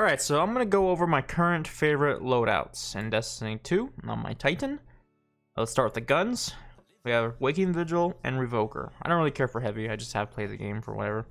Alright, so I'm gonna go over my current favorite loadouts in Destiny 2 on my Titan. Let's start with the guns. We have Waking Vigil and Revoker. I don't really care for heavy, I just have played the game for whatever.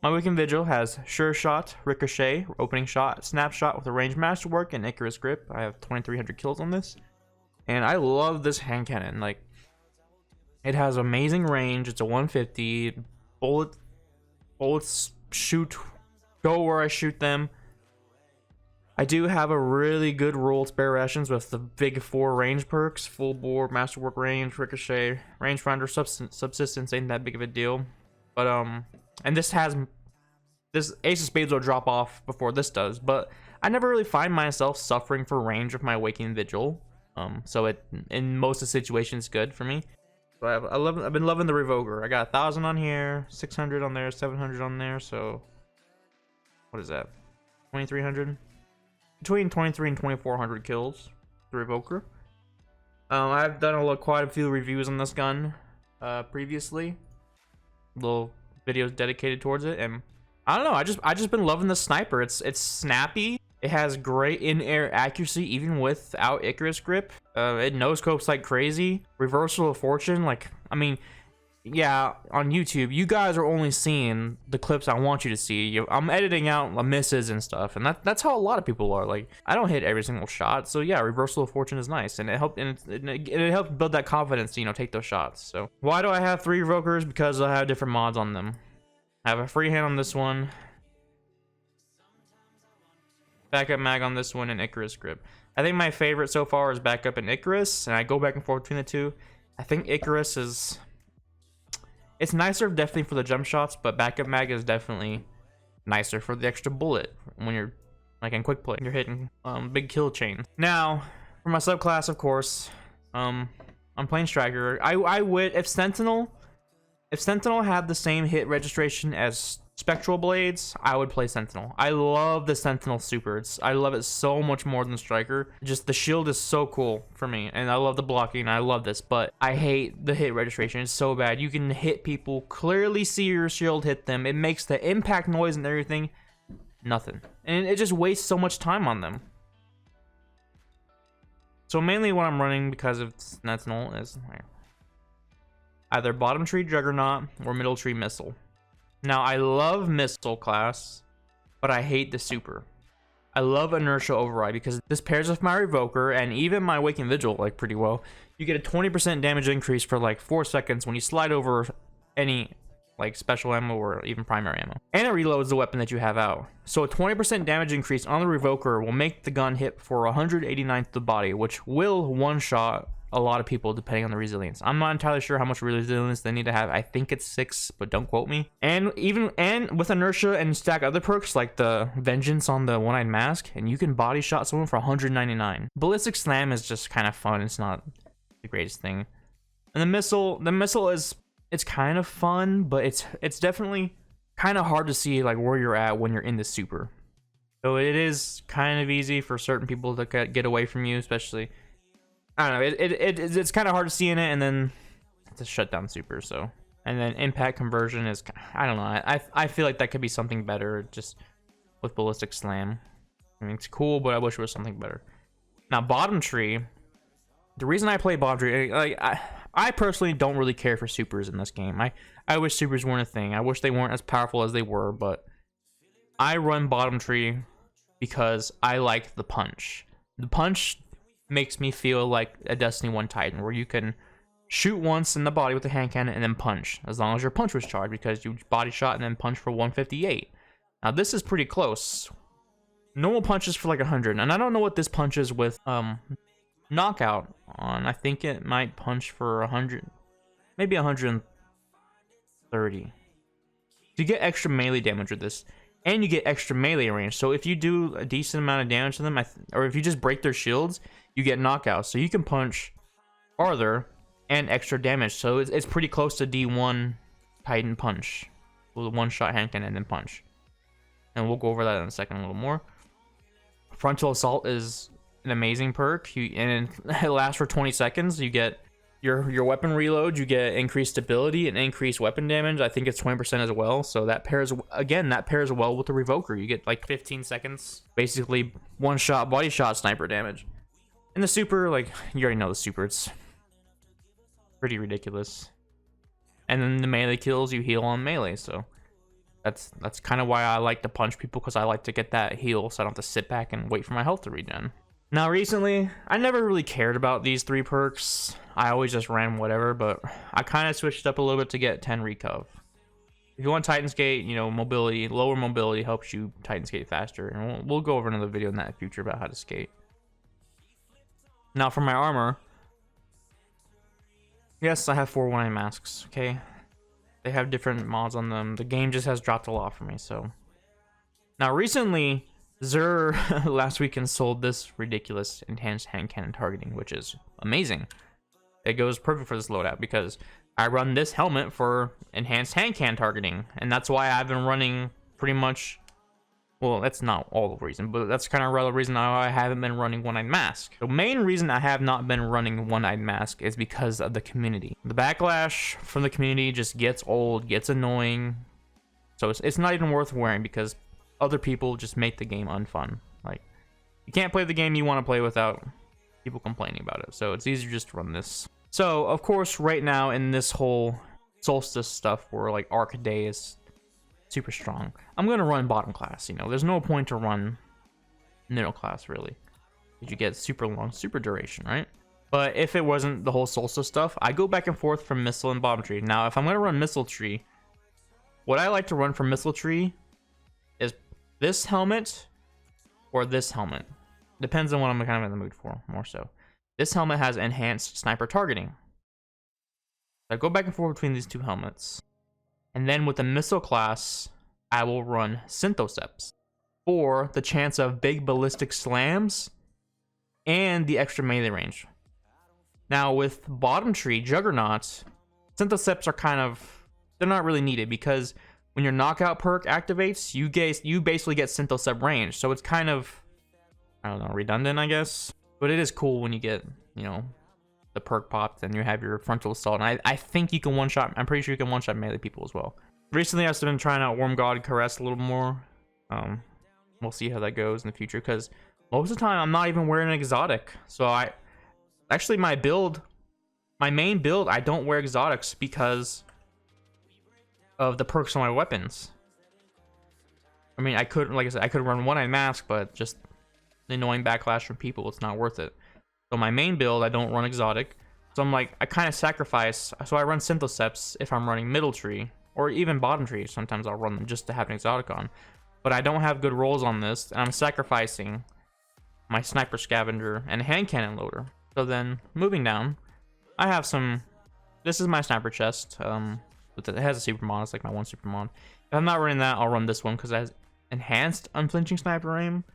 My Waking Vigil has Sure Shot, Ricochet, Opening Shot, Snapshot with a Ranged Masterwork, and Icarus Grip. I have 2,300 kills on this. And I love this hand cannon. Like, it has amazing range. It's a 150. Bullets shoot, go where I shoot them. I do have a really good roll spare rations with the big 4 range perks: Full Bore, Masterwork Range, Ricochet, Rangefinder, Subsistence ain't that big of a deal. But and this Ace of Spades will drop off before this does, but I never really find myself suffering for range with my Waking Vigil. So it in most of the situations good for me. So I've been loving the Revoker. I got 1,000 on here, 600 on there, 700 on there. So what is that? 2,300. Between 23 and 2,400 kills, the Revoker. I've done quite a few reviews on this gun previously, little videos dedicated towards it, and I don't know. I just been loving the sniper. It's snappy. It has great in-air accuracy even without Icarus Grip. It no-scopes like crazy. Reversal of Fortune, like, I mean, yeah, on YouTube, you guys are only seeing the clips I want you to see. I'm editing out misses and stuff, and that's how a lot of people are. Like, I don't hit every single shot, so yeah, Reversal of Fortune is nice, and it helps build that confidence to, you know, take those shots. So why do I have 3 Revokers? Because I have different mods on them. I have a free hand on this one, backup mag on this one, and Icarus Grip. I think my favorite so far is backup and Icarus, and I go back and forth between the two. I think Icarus is... it's nicer definitely for the jump shots, but backup mag is definitely nicer for the extra bullet when you're like in quick play. You're hitting big kill chain. Now, for my subclass, of course, I'm playing Striker. If Sentinel had the same hit registration as Spectral Blades, I would play Sentinel. I love the Sentinel super. I love it so much more than Striker. Just the shield is so cool for me, and I love the blocking. I love this, but I hate the hit registration. It's so bad. You can hit people, clearly see your shield hit them. It makes the impact noise and everything nothing, and it just wastes so much time on them. So mainly what I'm running because of Sentinel is either bottom tree Juggernaut or middle tree Missile. Now, I love Missile class, but I hate the super. I love Inertia Override because this pairs with my Revoker and even my Waking Vigil like pretty well. You get a 20% damage increase for like 4 seconds when you slide over any like special ammo or even primary ammo. And it reloads the weapon that you have out. So a 20% damage increase on the Revoker will make the gun hit for 189th to the body, which will one-shot a lot of people depending on the resilience. I'm not entirely sure how much resilience they need to have. I think it's 6, but don't quote me. And with Inertia and stack other perks like the Vengeance on the One-Eyed Mask, and you can body shot someone for 199. Ballistic Slam is just kind of fun. It's not the greatest thing. And the missile is, it's kind of fun, but it's definitely kind of hard to see like where you're at when you're in the super. So it is kind of easy for certain people to get away from you, especially. I don't know, it's kind of hard to see in it, and then it's a shutdown super. So, and then impact conversion is, I don't know, I feel like that could be something better just with Ballistic Slam. I mean, it's cool, but I wish it was something better. Now, bottom tree, the reason I play bottom tree, like I personally don't really care for supers in this game. I wish supers weren't a thing. I wish they weren't as powerful as they were, but I run bottom tree because I like the punch. The punch makes me feel like a Destiny 1 Titan, where you can shoot once in the body with a hand cannon and then punch, as long as your punch was charged, because you body shot and then punch for 158. Now this is pretty close. Normal punches for like 100, and I don't know what this punches with knockout on. I think it might punch for 100, maybe 130. You get extra melee damage with this, and you get extra melee range. So if you do a decent amount of damage to them, or if you just break their shields, you get knockouts. So you can punch farther and extra damage. So it's pretty close to D1 Titan punch with a one-shot hand cannon and then punch. And we'll go over that in a second a little more. Frontal Assault is an amazing perk, and it lasts for 20 seconds. You get your weapon reload, you get increased stability and increased weapon damage. I think it's 20% as well. So that pairs, again, that pairs well with the revoker. You get like 15 seconds, basically one shot body shot sniper damage. And the super, like, you already know the super, it's pretty ridiculous. And then the melee kills, you heal on melee. So that's kind of why I like to punch people, because I like to get that heal so I don't have to sit back and wait for my health to regen. Now recently, I never really cared about these 3 perks. I always just ran whatever, but I kind of switched up a little bit to get 10 recov. If you want Titan Skate, you know, mobility, lower mobility helps you Titan Skate faster. And we'll go over another video in that future about how to skate. Now for my armor, yes, I have 4 one-eye masks, okay? They have different mods on them. The game just has dropped a lot for me, so. Now recently, SoaR last weekend sold this ridiculous enhanced hand cannon targeting, which is amazing. It goes perfect for this loadout because I run this helmet for enhanced hand cannon targeting, and that's why I've been running pretty much. Well, that's not all the reason, but that's kind of the reason why I haven't been running one-eyed mask. The main reason I have not been running one-eyed mask is because of the community. The backlash from the community just gets old, gets annoying, so it's not even worth wearing because other people just make the game unfun. Like, you can't play the game you want to play without people complaining about it, so it's easier just to run this. So of course right now in this whole solstice stuff where like arc day is super strong, I'm gonna run bottom class. You know, there's no point to run middle class really, because you get super long super duration, right? But if it wasn't the whole solstice stuff, I go back and forth from missile and bottom tree. Now if I'm gonna run missile tree, what I like to run from missile tree is this helmet or this helmet. Depends on what I'm kind of in the mood for, more so. This helmet has enhanced sniper targeting. I go back and forth between these 2 helmets. And then with the missile class, I will run Synthoceps for the chance of big ballistic slams and the extra melee range. Now with bottom tree Juggernauts, Synthoceps are kind of, they're not really needed because when your knockout perk activates, you basically get Synthoceps range. So it's kind of, I don't know, redundant, I guess. But it is cool when you get, you know, the perk popped and you have your frontal assault. And I think you can one-shot, I'm pretty sure you can one-shot melee people as well. Recently, I've been trying out Warm God Caress a little more. We'll see how that goes in the future, because most of the time, I'm not even wearing an exotic. So actually my main build, I don't wear exotics because of the perks on my weapons. I mean, I could, like I said, I could run one-eyed mask, but just the annoying backlash from people, it's not worth it. So my main build, I don't run exotic. So I'm like, I kind of sacrifice. So I run Synthoceps if I'm running middle tree or even bottom tree. Sometimes I'll run them just to have an exotic on. But I don't have good rolls on this, and I'm sacrificing my sniper scavenger and hand cannon loader. So then moving down, I have some. This is my sniper chest. It has a super mod. It's like my 1 super mod. If I'm not running that, I'll run this one because it has enhanced unflinching sniper aim.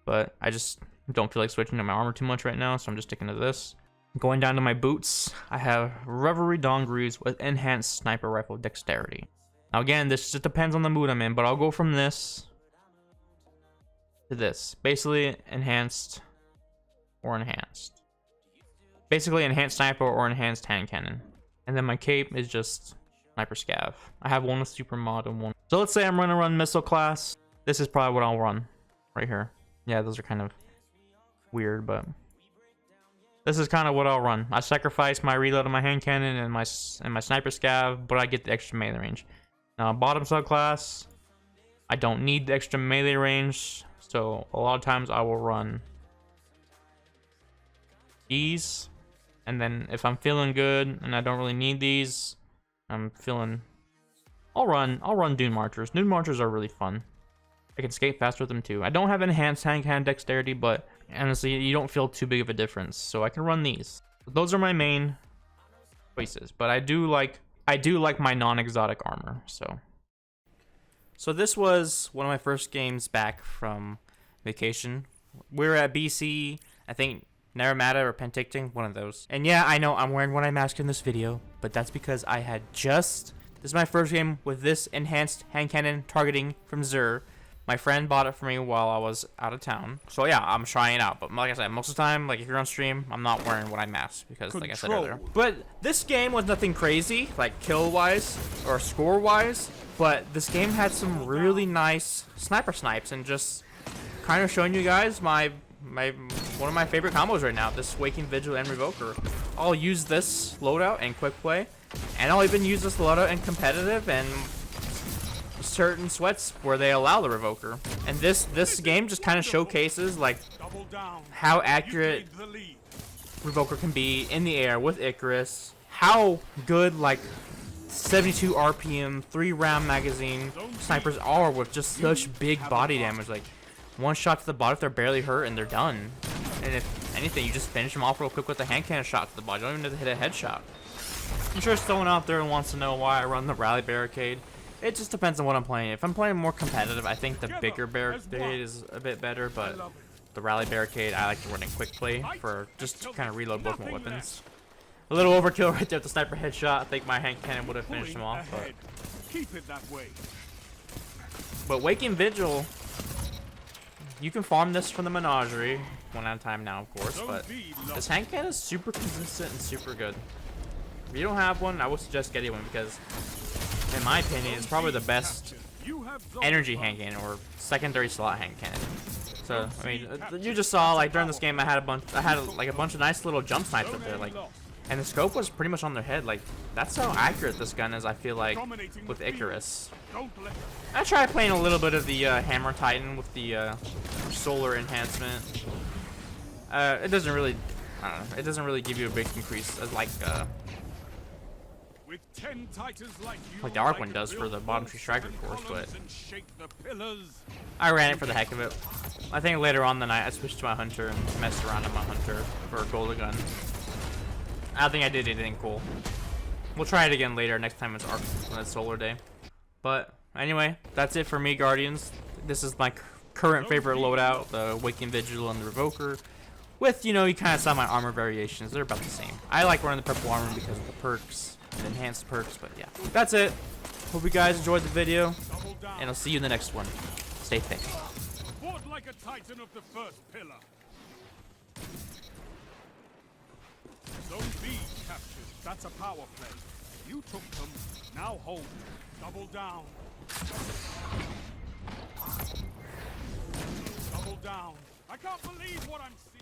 But I just don't feel like switching to my armor too much right now, so I'm just sticking to this. Going down to my boots, I have Revelry Dongrees with enhanced sniper rifle dexterity. Now again, this just depends on the mood I'm in, but I'll go from this to this. Basically enhanced or enhanced. Basically enhanced sniper or enhanced hand cannon. And then my cape is just sniper scav. I have one with super mod and one. So let's say I'm gonna run missile class. This is probably what I'll run right here. Yeah, those are kind of weird, but this is kind of what I'll run. I sacrifice my reload of my hand cannon and my sniper scav, but I get the extra melee range. Now, bottom subclass, I don't need the extra melee range, so a lot of times I will run these, and then if I'm feeling good and I don't really need these, I'll run Dune Marchers. Dune Marchers are really fun. I can skate faster with them too. I don't have enhanced hand cannon dexterity, but honestly, you don't feel too big of a difference, so I can run these. Those are my main choices, but I do like my non-exotic armor. So this was one of my first games back from vacation. We were at BC, I think Naramata or Penticton, one of those. And yeah, I know I'm wearing one-eye mask in this video, but that's because I had this is my first game with this enhanced hand cannon targeting from SoaR. My friend bought it for me while I was out of town. So yeah, I'm trying it out. But like I said, most of the time, like if you're on stream, I'm not wearing what I mask because like I said earlier. But this game was nothing crazy, like kill-wise or score-wise. But this game had some really nice sniper snipes and just kind of showing you guys one of my favorite combos right now, this Waking Vigil and Revoker. I'll use this loadout in quick play, and I'll even use this loadout in competitive and certain sweats where they allow the Revoker. And this game just kind of showcases like how accurate Revoker can be in the air with Icarus, how good like 72 RPM 3-round magazine snipers are with just such big body damage. Like one shot to the body if they're barely hurt and they're done. And if anything, you just finish them off real quick with a hand cannon shot to the body. You don't even have to hit a headshot. I'm sure someone out there wants to know why I run the rally barricade. It just depends on what I'm playing. If I'm playing more competitive, I think the bigger barricade is a bit better, but the rally barricade, I like to run in quick play for just to kind of reload both my weapons. A little overkill right there with the sniper headshot. I think my hand cannon would have finished him off, but keep it that way. But Waking Vigil, you can farm this from the menagerie one at a time now, of course, but this hand cannon is super consistent and super good. If you don't have one, I would suggest getting one because, in my opinion, it's probably the best energy hand cannon or secondary slot hand cannon. So, I mean, you just saw like during this game, I had like a bunch of nice little jump snipes up there, like, and the scope was pretty much on their head. Like, that's how accurate this gun is. I feel like with Icarus. I tried playing a little bit of the Hammer Titan with the solar enhancement. It doesn't really, I don't know. It doesn't really give you a big increase as like the Arc one does for the bottom tree striker course, but I ran it for the heck of it. I think later on the night I switched to my hunter and messed around on my hunter for a golden gun. I don't think I did anything cool. We'll try it again later next time it's Arc when it's solar day. But anyway, that's it for me, Guardians. This is my current favorite loadout, the Waking Vigil and the Revoker. With, you know, you kind of saw my armor variations. They're about the same. I like running the purple armor because of the perks, the enhanced perks, but yeah. That's it. Hope you guys enjoyed the video, and I'll see you in the next one. Stay thick. Fought like a titan of the first pillar. Zone B captured. That's a power play. You took them. Now hold. Double down. Double down. I can't believe what I'm seeing.